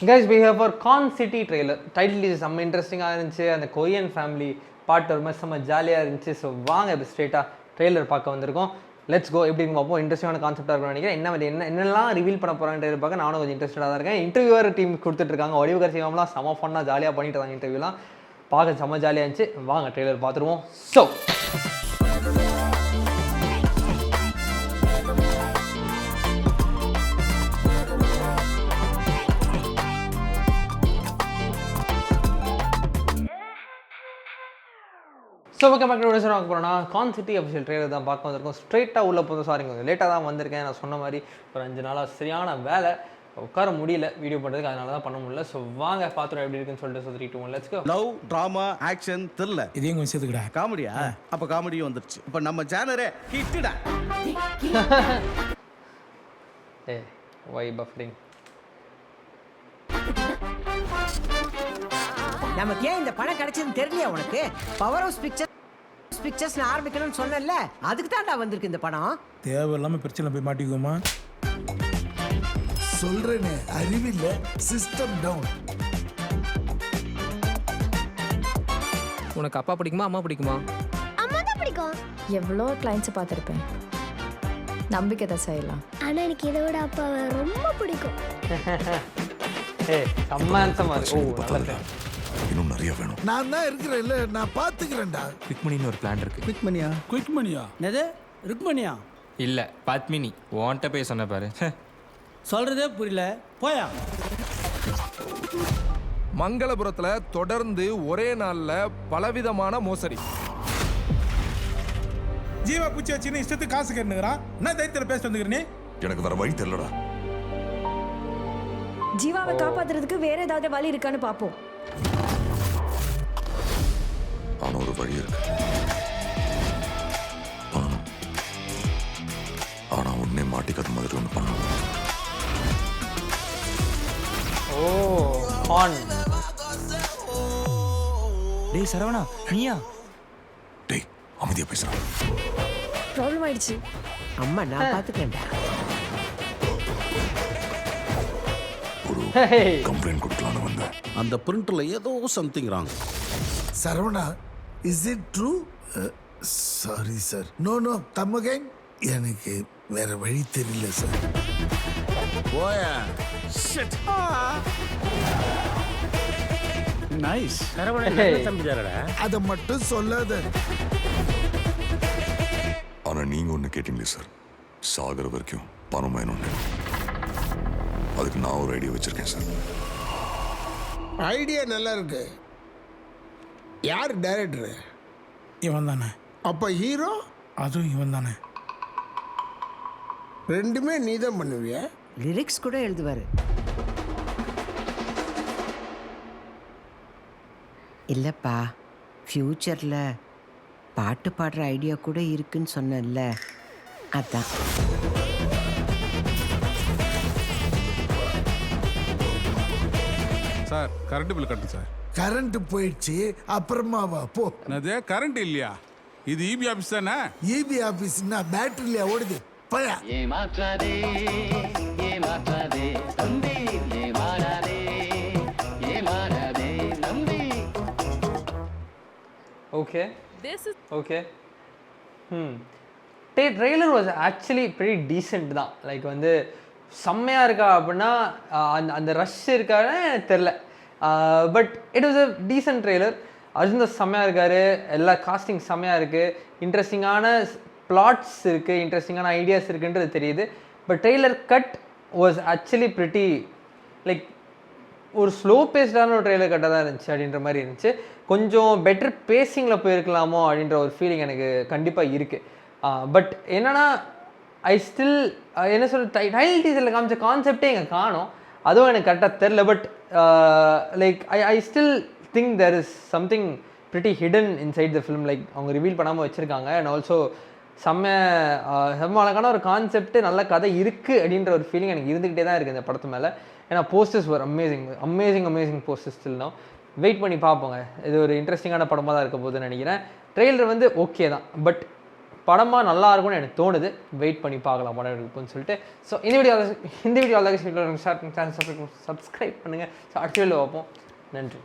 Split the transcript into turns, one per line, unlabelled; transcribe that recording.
Guys we have for Con City trailer. Title இது செம்ம இன்ட்ரெஸ்டிங்காக இருந்துச்சு. அந்த கொரியன் ஃபேமிலி பாட்டு ஒரு மாதிரி செம்ம ஜாலியாக இருந்துச்சு. ஸோ வாங்க இப்போ ஸ்ட்ரெயிட்டாக ட்ரெய்லர் பார்க்க வந்திருக்கோம். Let's go. எப்படின்னு பார்ப்போம். இன்ட்ரெஸ்டிங்கான கான்செப்டாக இருக்கும்னு நினைக்கிறேன். என்னெல்லாம் ரிவீல் பண்ண போகிறாங்க பார்க்க நானும் கொஞ்சம் இன்ட்ரெஸ்டாக தான் இருக்கேன். இன்டர்வியூவர் டீம் கொடுத்துட்ருக்காங்க. வடிவகர் சிவம்லாம் செம்ம ஃபன்னாக ஜாலியாக பண்ணிட்டு இருந்தாங்க. இன்டர்வியூலாம் பார்க்க செம்ம ஜாலியாக இருந்துச்சு. வாங்க ட்ரெய்லர் பார்த்துருவோம். ஸோ ஓகே மக்கள் பார்க்க போகிறோன்னா கான் சிட்டி அஃபிஷியல் ட்ரெய்லர் தான் பார்க்க வந்திருக்கோம். ஸ்ட்ரெயிட்டாக உள்ளே போதும். சாரி கொஞ்சம் லேட்டாக தான் வந்திருக்கேன். நான் சொன்ன மாதிரி ஒரு 5 நாளாக சரியான வேலை, உட்கார முடியல வீடியோ பண்ணுறதுக்கு, அதனால தான் பண்ண முடியல. ஸோ வாங்க பார்த்துட்டு எப்படி இருக்குன்னு சொல்லிட்டு 3, 2, 1 let's go.
Love, drama, action, thriller
இதையும் கொஞ்சம் சேர்த்துக்கடா.
காமெடியா? அப்போ காமெடியும் வந்துருச்சு. இப்போ நம்ம சேனரே ஹிட்டுடா.
வை பஃபரிங்.
நமக்கு ஏன் இந்த படம் கிடைச்சதுன்னு தெரியலையா உனக்கு? பவர் ஹவுஸ் பிக்சர்ஸ் ஆரம்பிக்கணும்னு சொன்னேன்ல, அதுக்கு தான்டா வந்திருக்கு இந்த படம்.
தேவையில்லாம பிரச்சனை போய் மாட்டிக்குவோமா?
சொல்றேனே, அறிவில்ல, சிஸ்டம் டவுன்.
உனக்கு அப்பா பிடிக்குமா அம்மா பிடிக்குமா?
அம்மா தான் பிடிக்கும்.
எவ்வளோ கிளைண்ட்ஸை பார்த்துருப்பேன். நம்பிக்கை தான் செய்யலாம்.
ஆனால் எனக்கு இதை விட அப்பாவை ரொம்ப பிடிக்கும்.
இன்னும் நிறைய வேணும். நான் தான் இருக்கிறேன்ல, நான் பாத்துக்கிறேன்டா.
குவிக் மணின்னு ஒரு பிளான் இருக்கு.
குவிக் மணியா?
குயிக் மணியா?
என்னது ருக்மணியா?
இல்ல பத்மினி. உன்கிட்ட போய் சொன்ன பாரு.
சொல்றதே புரியல, போயா.
மங்களபுரத்துல தொடர்ந்து ஒரே நாள்ல பலவிதமான மோசடி.
ஜீவா பூச்சி வச்சுன்னு இஷ்டத்துக்கு காசு கேட்டுக்கிறான். என்ன தைரியத்தில் பேச வந்துக்கிறீ?
எனக்கு வேற வழி தெரியலடா.
ஜீவாவை காப்பாத்துறதுக்கு வேற ஏதாவது வழி இருக்கான்னு பார்ப்போம்.
ஆனா ஒரு வழி இருக்கு. பண்ணணும். ஆனா உடனே மாட்டிக்காத மாதிரி ஒன்று பண்ணணும்.
டேய் சரவணா, நீயா?
டேய் அமைதியா பேசுறேன்.
ப்ராப்ளம் ஆயிடுச்சு.
அம்மா நான் பாத்துக்கிறேன்டா.
ஒரு கம்ப்ளைண்ட் கொடுக்கலான்னு வந்தேன்.
அந்த பிரிண்டர்ல ஏதோ something wrong.
Saravana, is it true? Sorry sir. No no, come again. எனக்கு வேற வழி தெரியல சார்.
போயா. ஷிட். நைஸ்.
அதை மட்டும் சொல்லாத. ஆனா நீங்க ஒண்ணு கேட்டீங்களே சார், சாகர வரைக்கும் பணம் வேணும்னு. அதுக்கு நான் ஒரு ஐடியா வச்சிருக்கேன் சார்.
ஐடியா நல்லா இருக்கு. யார் டைரக்டர்?
இவன் தானே.
அப்ப ஹீரோ?
அதுவும் இவன் தானே.
ரெண்டுமே நீ தான் பண்ணுவிய?
லிரிக்ஸ் கூட எழுதுவாரு. இல்லப்பா, ஃபியூச்சர்ல பாட்டு பாடுற ஐடியா கூட இருக்குன்னு சொன்னேன்ல, அதான்.
சார் கரண்ட் பில் கட்டு சார்.
கரண்ட் போயிடுச்சு, அப்புறமாவா போ.
என்னது கரண்ட் இல்லையா? இது இபி ஆபீஸ் தானே?
இபி ஆபீஸ்னா பேட்டரியில ஓடுது. பயா
okay okay. Trailer was actually pretty decent தான். லைக் வந்து செம்மையாக இருக்கா அப்படின்னா அந்த ரஷ் இருக்கான்னு எனக்கு தெரில. But it was a decent trailer. Arjun Das செம்மையாக இருக்கார். எல்லா காஸ்டிங் செம்மையாக இருக்குது. இன்ட்ரெஸ்டிங்கான பிளாட்ஸ் இருக்குது, இன்ட்ரெஸ்டிங்கான ஐடியாஸ் இருக்குன்றது தெரியுது. But trailer cut was actually pretty like ஒரு ஸ்லோ பேஸ்டான ஒரு ட்ரெய்லர் கட்டாக தான் இருந்துச்சு அப்படின்ற மாதிரி இருந்துச்சு. கொஞ்சம் பெட்டர் பேஸிங்கில் போயிருக்கலாமோ அப்படின்ற ஒரு ஃபீலிங் எனக்கு கண்டிப்பாக இருக்குது. பட் என்னென்னா ஐ ஸ்டில் என்ன சொல்ற, டைட்டில் டீசரில் காமிச்ச கான்செப்டே எங்கே காணோம். அதுவும் எனக்கு கரெக்டாக தெரில. But like I still think there is something pretty hidden inside the film. Like அவங்க ரிவீல் பண்ணாமல் வச்சுருக்காங்க. அண்ட் ஆல்சோ செம்ம அழகான ஒரு கான்செப்ட், நல்ல கதை இருக்குது அப்படின்ற ஒரு ஃபீலிங் எனக்கு இருந்துக்கிட்டே தான் இருக்குது இந்த படத்து மேலே. ஏன்னா posters were amazing posters still no. Wait பண்ணி பார்ப்போங்க. இது ஒரு இன்ட்ரெஸ்டிங்கான படமாக தான் இருக்க போகுதுன்னு நினைக்கிறேன். ட்ரெய்லர் வந்து ஓகே தான். பட் படமாக நல்லா இருக்கும்னு எனக்கு தோணுது. வெயிட் பண்ணி பார்க்கலாம் படம் இருக்குன்னு சொல்லிட்டு. ஸோ இந்த வீடியோ ஷேர் சேனல் சப்ஸ்கிரைப் பண்ணுங்கள். ஸோ அடுத்த வீடியோ பார்ப்போம். நன்றி.